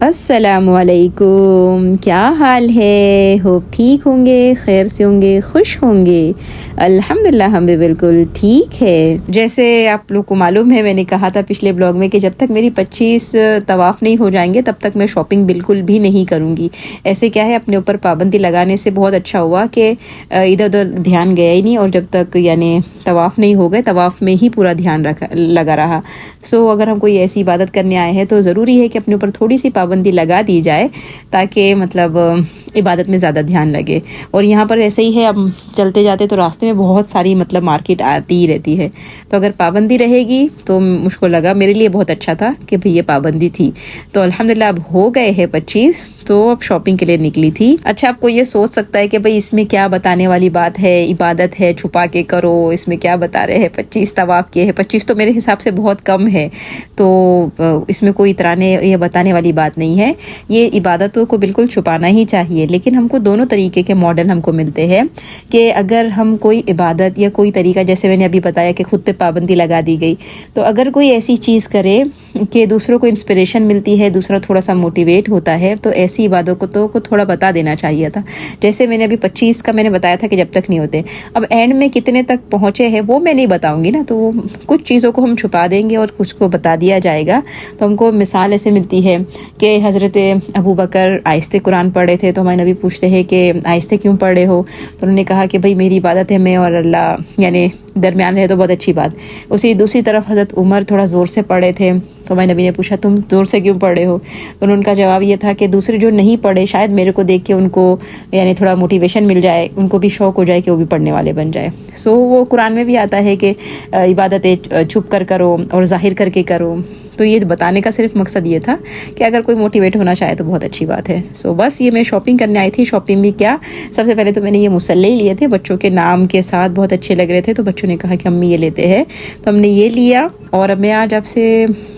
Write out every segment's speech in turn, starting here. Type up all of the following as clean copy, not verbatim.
अस्सलामुअलैकुम, क्या हाल है? होप ठीक होंगे, खैर से होंगे, खुश होंगे। अल्हम्दुलिल्लाह हम भी बिल्कुल ठीक है। जैसे आप लोग को मालूम है, मैंने कहा था पिछले ब्लॉग में कि जब तक मेरी 25 तवाफ़ नहीं हो जाएंगे तब तक मैं शॉपिंग बिल्कुल भी नहीं करूँगी। ऐसे क्या है, अपने ऊपर पाबंदी लगाने से बहुत अच्छा हुआ कि इधर उधर ध्यान गया ही नहीं, और जब तक यानी तवाफ़ नहीं हो गए तवाफ़ में ही पूरा ध्यान लगा रहा। सो अगर हम कोई ऐसी इबादत करने आए हैं तो ज़रूरी है कि अपने ऊपर थोड़ी सी पाबंदी लगा दी जाए, ताकि मतलब इबादत में ज़्यादा ध्यान लगे। और यहाँ पर ऐसे ही है, अब चलते जाते तो रास्ते में बहुत सारी मतलब मार्केट आती ही रहती है, तो अगर पाबंदी रहेगी तो मुझको लगा मेरे लिए बहुत अच्छा था कि भाई ये पाबंदी थी। तो अल्हम्दुलिल्लाह अब हो गए हैं 25, तो अब शॉपिंग के लिए निकली थी। अच्छा, आपको ये सोच सकता है कि भाई इसमें क्या बताने वाली बात है, इबादत है, छुपा के करो, इसमें क्या बता रहे हैं, 25 तवाफ़ किए हैं। 25 तो मेरे हिसाब से बहुत कम है, तो इसमें कोई इतराने या बताने वाली बात नहीं है। ये इबादतों को बिल्कुल छुपाना ही चाहिए, लेकिन हमको दोनों तरीके के मॉडल हमको मिलते हैं कि अगर हम कोई इबादत या कोई तरीका, जैसे मैंने अभी बताया कि खुद पे पाबंदी लगा दी गई, तो अगर कोई ऐसी चीज़ करे कि दूसरों को इंस्पिरेशन मिलती है, दूसरा थोड़ा सा मोटिवेट होता है, तो ऐसी इबादतों को थोड़ा बता देना चाहिए था। जैसे मैंने अभी 25 का मैंने बताया था कि जब तक नहीं होते, अब एंड में कितने तक पहुँचे हैं वो मैं नहीं बताऊँगी ना, तो कुछ चीज़ों को हम छुपा देंगे और कुछ को बता दिया जाएगा। तो हमको मिसाल ऐसे मिलती है कि हज़रत अबू बकर आहिस्ते कुरान पढ़े थे, तो हमारे नबी पूछते हैं कि आहिस्ते क्यों पढ़ रहे हो, तो उन्होंने कहा कि भाई मेरी इबादत है, मैं और अल्लाह यानी दरमियान रहे तो बहुत अच्छी बात। उसी दूसरी तरफ हज़रत उमर थोड़ा ज़ोर से पढ़े थे, तो हमारे नबी ने पूछा तुम ज़ोर से क्यों पढ़े हो, तो उनका जवाब ये था कि दूसरे जो नहीं पढ़े शायद मेरे को देख के उनको यानी थोड़ा मोटिवेशन मिल जाए, उनको भी शौक़ हो जाए कि वो भी पढ़ने वाले बन जाए। सो वो कुरान में भी आता है कि इबादतें छुप कर करो और ज़ाहिर करके करो। तो ये बताने का सिर्फ मकसद ये था कि अगर कोई मोटिवेट होना चाहे तो बहुत अच्छी बात है। सो बस ये मैं शॉपिंग करने आई थी। शॉपिंग भी क्या, सबसे पहले तो मैंने ये मुसल्ले ही लिए थे, बच्चों के नाम के साथ बहुत अच्छे लग रहे थे, तो बच्चों ने कहा कि अम्मी ये लेते हैं, तो हमने ये लिया। और अब मैं आज आपसे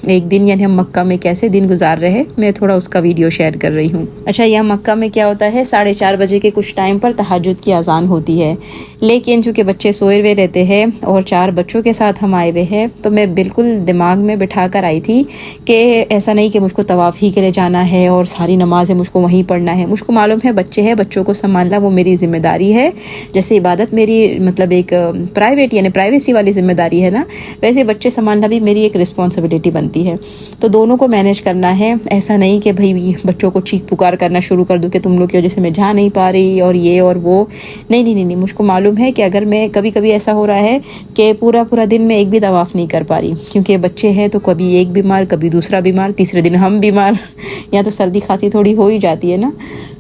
एक दिन यानी हम मक्का में कैसे दिन गुजार रहे हैं, मैं थोड़ा उसका वीडियो शेयर कर रही हूँ। अच्छा, यह मक्का में क्या होता है, 4:30 बजे के कुछ टाइम पर तहज्जुद की अजान होती है, लेकिन चूँकि बच्चे सोए हुए रहते हैं और 4 बच्चों के साथ हम आए हुए हैं, तो मैं बिल्कुल दिमाग में बिठा कर आई थी कि ऐसा नहीं कि मुझको तवाफ़ ही के लिए जाना है और सारी नमाज़ें मुझको वहीं पढ़ना है। मुझको मालूम है बच्चे हैं, बच्चों को संभालना वो मेरी ज़िम्मेदारी है। जैसे इबादत मेरी मतलब एक प्राइवेट यानी प्राइवेसी वाली ज़िम्मेदारी है ना, वैसे बच्चे संभालना भी मेरी एक रिस्पॉन्सिबिलिटी बनती है। तो दोनों को मैनेज करना है। ऐसा नहीं कि भाई बच्चों को चीख पुकार करना शुरू कर दूँ कि तुम लोग की वजह से मैं जा नहीं पा रही और ये और वो। नहीं नहीं नहीं नहीं, मुझको मालूम है कि अगर मैं कभी कभी ऐसा हो रहा है कि पूरा पूरा दिन में एक भी तवाफ़ नहीं कर पा रही, क्योंकि बच्चे हैं तो कभी एक बीमार, कभी दूसरा बीमार, तीसरे दिन हम बीमार, या तो सर्दी खांसी थोड़ी हो ही जाती है ना।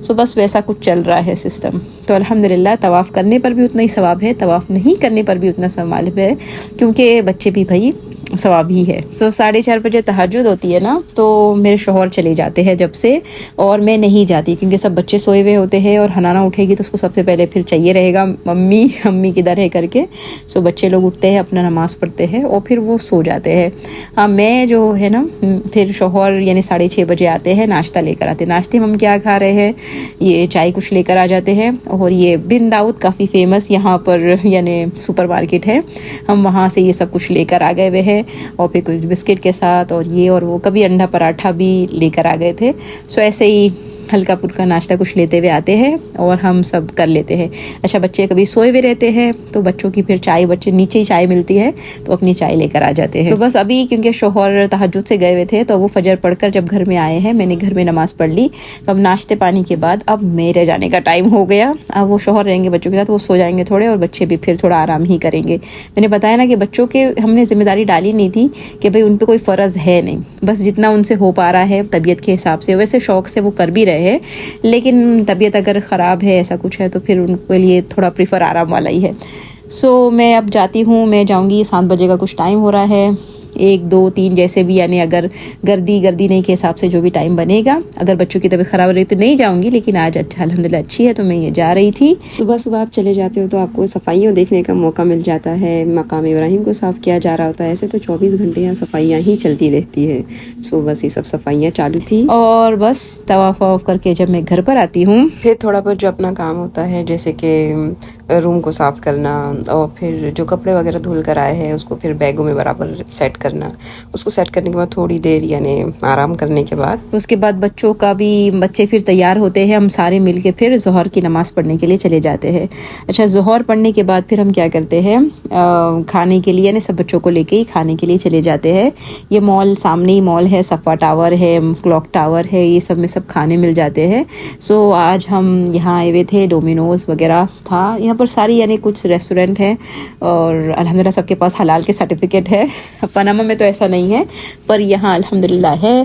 सो बस वैसा कुछ चल रहा है सिस्टम। तो अल्हम्दुलिल्लाह तवाफ़ करने पर भी उतना ही सवाब है, तवाफ़ नहीं करने पर भी उतना सवाब है, क्योंकि बच्चे भी भाई सवाब ही है। सो 4:30 बजे तहज्जुद होती है ना, तो मेरे शौहर चले जाते हैं जब से, और मैं नहीं जाती क्योंकि सब बच्चे सोए हुए होते हैं, और हनाना उठेगी तो उसको सबसे पहले फिर चाहिए रहेगा मम्मी अम्मी किधर है करके। सो बच्चे लोग उठते हैं, अपना नमाज़ पढ़ते हैं और फिर वो सो जाते हैं। हाँ, मैं जो है ना, फिर शौहर यानी 6:30 बजे आते हैं, नाश्ता लेकर आते हैं। नाश्ते में हम क्या खा रहे हैं, ये चाय कुछ लेकर आ जाते हैं, और ये बिन दाऊद काफ़ी फेमस यहाँ पर यानी सुपर मार्केट है, हम वहाँ से ये सब कुछ लेकर आ गए हुए हैं, और फिर कुछ बिस्किट के साथ और ये और वो, कभी अंडा पराठा भी लेकर आ गए थे। सो ऐसे ही हल्का फुल्का नाश्ता कुछ लेते हुए आते हैं और हम सब कर लेते हैं। अच्छा, बच्चे कभी सोए हुए रहते हैं तो बच्चों की फिर चाय, बच्चे नीचे ही चाय मिलती है तो अपनी चाय लेकर आ जाते हैं। सो बस अभी क्योंकि शौहर तहज्जुद से गए हुए थे तो वो फजर पढ़कर जब घर में आए हैं, मैंने घर में नमाज़ पढ़ ली। तो अब नाश्ते पानी के बाद अब मेरे जाने का टाइम हो गया। अब वो शौहर रहेंगे बच्चों के साथ, वो सो जाएंगे थोड़े, और बच्चे भी फिर थोड़ा आराम ही करेंगे। मैंने बताया ना कि बच्चों के हमने जिम्मेदारी डाली नहीं थी कि भाई उन पर कोई फ़र्ज़ है नहीं, बस जितना उनसे हो पा रहा है तबीयत के हिसाब से, वैसे शौक़ से वो कर भी रहे हैं, लेकिन तबीयत अगर ख़राब है ऐसा कुछ है तो फिर उनके लिए थोड़ा प्रीफर आराम वाला ही है। सो मैं अब जाती हूँ, मैं जाऊँगी, 7 बजे का कुछ टाइम हो रहा है, 1, 2, 3 जैसे भी, यानी अगर गर्दी नहीं के हिसाब से जो भी टाइम बनेगा। अगर बच्चों की तबीयत ख़राब रही तो नहीं जाऊँगी, लेकिन आज अच्छा अल्हम्दुलिल्लाह अच्छी है तो मैं ये जा रही थी। सुबह सुबह आप चले जाते हो तो आपको सफाइयाँ देखने का मौका मिल जाता है। मकाम इब्राहिम को साफ़ किया जा रहा होता है, ऐसे तो 24 घंटे यहाँ सफाइयाँ ही चलती रहती है। सो बस ये सब सफाइयाँ चालू थी, और बस तवाफ़ ववाफ़ करके जब मैं घर पर आती हूँ, फिर थोड़ा बहुत जो अपना काम होता है, जैसे कि रूम को साफ़ करना, और फिर जो कपड़े वगैरह धुल कर आए हैं उसको फिर बैगों में बराबर सेट करना। उसको सेट करने के बाद थोड़ी देर यानी आराम करने के बाद उसके बाद बच्चे फिर तैयार होते हैं, हम सारे मिल के फिर ज़ोहर की नमाज़ पढ़ने के लिए चले जाते हैं। अच्छा, ज़ोहर पढ़ने के बाद फिर हम क्या करते हैं, खाने के लिए यानी सब बच्चों को लेके ही खाने के लिए चले जाते हैं। ये मॉल सामने ही मॉल है, सफ़ा टावर है, क्लॉक टावर है, ये सब में सब खाने मिल जाते हैं। सो आज हम यहाँ आए हुए थे, डोमिनोज़ वगैरह था यहाँ पर सारी, यानी कुछ रेस्टोरेंट हैं और अल्हम्दुलिल्लाह सबके पास हलाल के सर्टिफिकेट है। पनामा में तो ऐसा नहीं है पर यहाँ अल्हम्दुलिल्लाह है।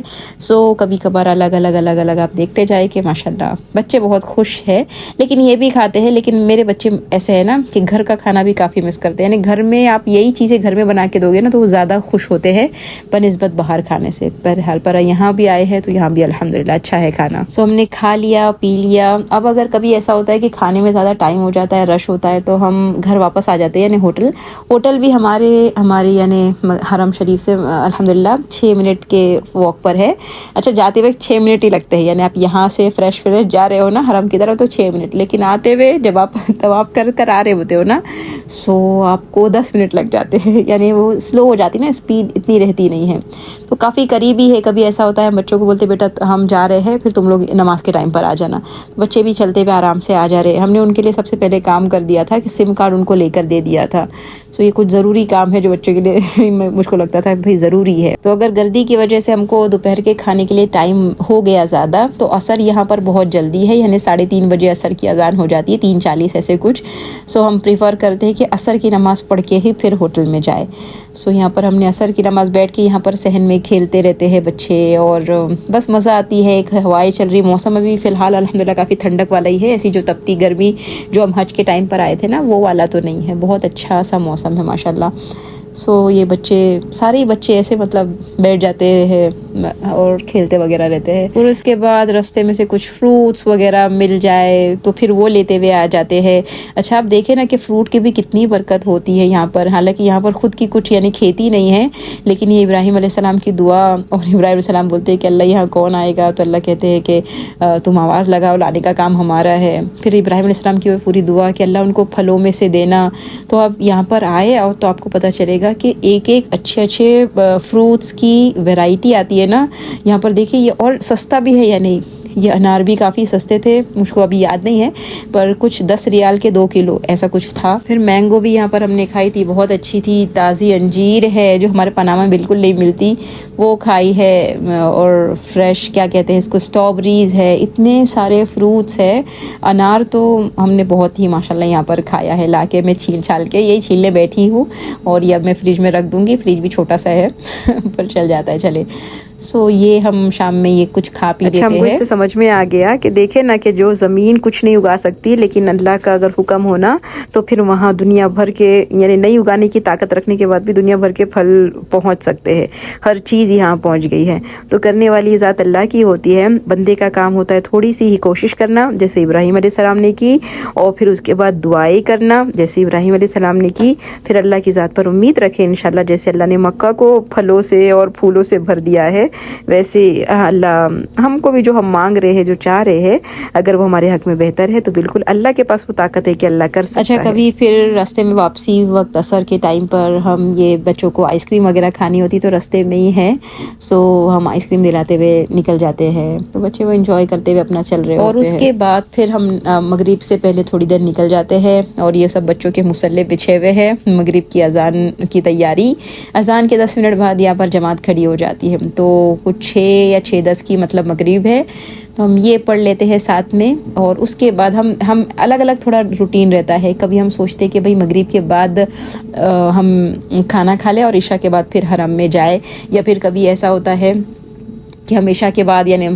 सो कभी कभार अलग अलग आप देखते जाए कि माशाल्लाह बच्चे बहुत खुश है, लेकिन ये भी खाते हैं। लेकिन मेरे बच्चे ऐसे है ना कि घर का खाना भी काफ़ी मिस करते हैं, यानी घर में आप यही चीज़ें घर में बना के दोगे ना तो वो ज़्यादा खुश होते हैं बनिस्बत बाहर खाने से। पर यहाँ भी आए हैं तो यहाँ भी अल्हम्दुलिल्लाह अच्छा है खाना। सो हमने खा लिया पी लिया। अब अगर कभी ऐसा होता है कि खाने में ज़्यादा टाइम हो जाता है, रश होता है, तो हम घर वापस आ जाते हैं, यानी होटल भी हमारे यानी हरम शरीफ से अल्हम्दुलिल्लाह 6 मिनट के वॉक पर है। अच्छा, जाते हुए 6 मिनट ही लगते हैं, यानी आप यहाँ से फ्रेश जा रहे हो ना हरम की तरफ तो 6 मिनट, लेकिन आते हुए जब आप तवाफ कर आ रहे होते हो ना सो आपको 10 मिनट लग जाते हैं, यानी वो स्लो हो जाती ना, स्पीड इतनी रहती नहीं है। तो काफ़ी करीबी है। कभी ऐसा होता है हम बच्चों को बोलते बेटा हम जा रहे हैं, फिर तुम लोग नमाज के टाइम पर आ जाना, तो बच्चे भी चलते हुए आराम से आ जा रहे हैं। हमने उनके लिए सबसे पहले काम कर दिया था कि सिम कार्ड उनको लेकर दे दिया था। सो ये कुछ ज़रूरी काम है जो बच्चों के लिए मुझको लगता था भाई ज़रूरी है। तो अगर गर्दी की वजह से हमको दोपहर के खाने के लिए टाइम हो गया ज़्यादा, तो असर यहाँ पर बहुत जल्दी है, यानी 3:30 बजे असर की अजान हो जाती है, 3:40 ऐसे कुछ। सो हम प्रीफर करते हैं कि असर की नमाज़ पढ़ के ही फिर होटल में जाए। सो यहाँ पर हमने असर की नमाज़ बैठ के यहाँ पर सहन में खेलते रहते हैं बच्चे, और बस मज़ा आती है। एक हवाएं चल रही, मौसम अभी फ़िलहाल अल्हम्दुलिल्लाह काफ़ी ठंडक वाला ही है, ऐसी जो तपती गर्मी जो हम हज के टाइम पर आए थे ना वो वाला तो नहीं है, बहुत अच्छा सा मौसम है माशाल्लाह। सो ये सारे बच्चे ऐसे मतलब बैठ जाते हैं और खेलते वगैरह रहते हैं। फिर उसके बाद रास्ते में से कुछ फ्रूट्स वगैरह मिल जाए तो फिर वो लेते हुए आ जाते हैं। अच्छा, आप देखें ना कि फ्रूट की भी कितनी बरकत होती है यहाँ पर। हालांकि यहाँ पर खुद की कुछ यानी खेती नहीं है, लेकिन ये इब्राहिम अलैहिस्सलाम की दुआ, और इब्राहिम अलैहिस्सलाम बोलते हैं कि अल्लाह यहाँ कौन आएगा, तो अल्लाह कहते हैं कि तुम आवाज़ लगाओ, लाने का काम हमारा है। फिर इब्राहिम अलैहिस्सलाम की पूरी दुआ कि अल्लाह उनको फलों में से देना। तो आप यहाँ पर आए और तो आपको पता चलेगा कि एक अच्छे फ्रूट्स की वैरायटी आती है ना यहाँ पर। देखिए ये और सस्ता भी है, यानी ये अनार भी काफ़ी सस्ते थे, मुझको अभी याद नहीं है पर कुछ 10 रियाल के 2 किलो ऐसा कुछ था। फिर मैंगो भी यहाँ पर हमने खाई थी, बहुत अच्छी थी। ताज़ी अंजीर है जो हमारे पनामा में बिल्कुल नहीं मिलती, वो खाई है। और फ्रेश क्या कहते हैं इसको, स्ट्रॉबेरीज़ है, इतने सारे फ्रूट्स है। अनार तो हमने बहुत ही माशाल्लाह यहाँ पर खाया है, लाके मैं छील छाल के यही छीलने बैठी हूँ, और ये अब मैं फ्रिज में रख दूँगी। फ्रिज भी छोटा सा है पर चल जाता है, चले। सो ये हम शाम में ये कुछ खा पी लेते हैं। इससे समझ में आ गया कि देखे ना कि जो ज़मीन कुछ नहीं उगा सकती, लेकिन अल्लाह का अगर हुक्म होना तो फिर वहाँ दुनिया भर के, यानी नहीं उगाने की ताकत रखने के बाद भी दुनिया भर के फल पहुँच सकते हैं। हर चीज़ यहाँ पहुँच गई है, तो करने वाली ज़ात अल्लाह की होती है। बंदे का काम होता है थोड़ी सी ही कोशिश करना, जैसे इब्राहिम अलैहिस्सलाम ने की, और फिर उसके बाद दुआएं करना जैसे इब्राहिम अलैहिस्सलाम ने की। फिर अल्लाह की ज़ात पर उम्मीद रखें इंशाल्लाह, जैसे अल्लाह ने मक्का को फलों से और फूलों से भर दिया है, वैसे अल्लाह हमको भी जो हम मांग रहे हैं, जो चाह रहे हैं, अगर वो हमारे हक में बेहतर है तो बिल्कुल अल्लाह के पास वो ताकत है कि अल्लाह कर सकता है। अच्छा, कभी फिर रास्ते में वापसी वक्त असर के टाइम पर हम ये बच्चों को आइसक्रीम वगैरह खानी होती तो रास्ते में ही है, सो हम आइसक्रीम दिलाते हुए निकल जाते हैं, तो बच्चे वो एंजॉय करते हुए अपना चल रहे होते हैं। और उसके बाद फिर हम मगरिब से पहले थोड़ी देर निकल जाते हैं, और ये सब बच्चों के मुसल्ले बिछे हुए हैं। मगरिब की अजान की तैयारी, अजान के 10 मिनट बाद यहाँ पर जमात खड़ी हो जाती है, तो कुछ 6 या 6:10 की मतलब मगरिब है, तो हम ये पढ़ लेते हैं साथ में। और उसके बाद हम अलग अलग थोड़ा रूटीन रहता है। कभी हम सोचते हैं कि भाई मगरिब के बाद हम खाना खा लें और इशा के बाद फिर हरम में जाए, या फिर कभी ऐसा होता है कि हम इशा के बाद यानी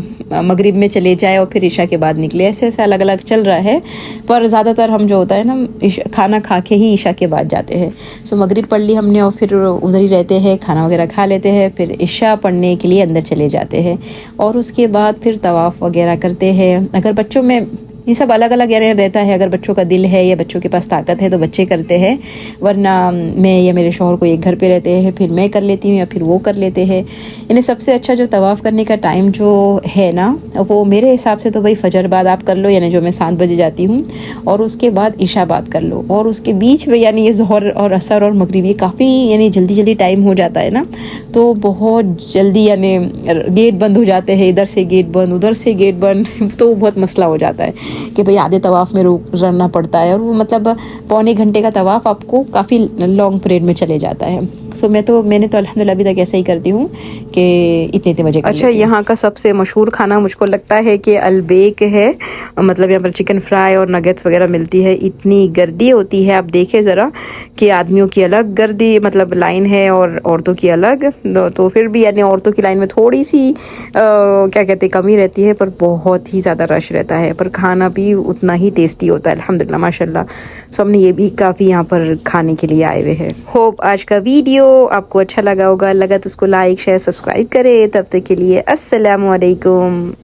मगरिब में चले जाए और फिर इशा के बाद निकले, ऐसे अलग अलग चल रहा है। पर ज़्यादातर हम जो होता है ना खाना खा के ही इशा के बाद जाते हैं। सो मगरिब पढ़ ली हमने और फिर उधर ही रहते हैं, खाना वगैरह खा लेते हैं, फिर इशा पढ़ने के लिए अंदर चले जाते हैं, और उसके बाद फिर तवाफ़ वगैरह करते हैं। अगर बच्चों में ये सब अलग अलग यानी रहता है। अगर बच्चों का दिल है या बच्चों के पास ताकत है तो बच्चे करते हैं, वरना मैं या मेरे शौहर को एक घर पे रहते हैं, फिर मैं कर लेती हूँ या फिर वो कर लेते हैं। यानी सबसे अच्छा जो तवाफ़ करने का टाइम जो है ना, वो मेरे हिसाब से तो भाई फजर बाद आप कर लो, यानी जो मैं 7 बजे जाती हूँ, और उसके बाद इशा बाद कर लो, और उसके बीच में यानी ये ज़ोहर और असर और मगरिब ये काफ़ी यानी जल्दी जल्दी टाइम हो जाता है ना, तो बहुत जल्दी यानी गेट बंद हो जाते हैं, इधर से गेट बंद उधर से गेट बंद तो बहुत मसला हो जाता है कि भाई आधे तवाफ़ में रहना पड़ता है, और वो मतलब पौने घंटे का तवाफ़ आपको काफ़ी लॉन्ग पीरियड में चले जाता है। सो मैंने तो अल्हम्दुलिल्लाह अभी तक ऐसा ही करती हूँ कि इतने बजे कर लेती हूँ। यहाँ का सबसे मशहूर खाना मुझको लगता है कि अलबेक है, मतलब यहाँ पर चिकन फ्राई और नगेट्स वगैरह मिलती है। इतनी गर्दी होती है, आप देखें ज़रा कि आदमियों की अलग गर्दी मतलब लाइन है और औरतों की अलग, तो फिर भी यानी औरतों की लाइन में थोड़ी सी क्या कहते हैं कमी रहती है, पर बहुत ही ज़्यादा रश रहता है, पर खाना भी उतना ही टेस्टी होता है अल्हम्दुलिल्लाह माशाल्लाह। सो हमने ये भी काफ़ी यहाँ पर खाने के लिए आए हुए हैं। होप आज का वीडियो आपको अच्छा लगा होगा, लगा तो उसको लाइक शेयर सब्सक्राइब करें। तब तक के लिए अस्सलामु अलैकुम।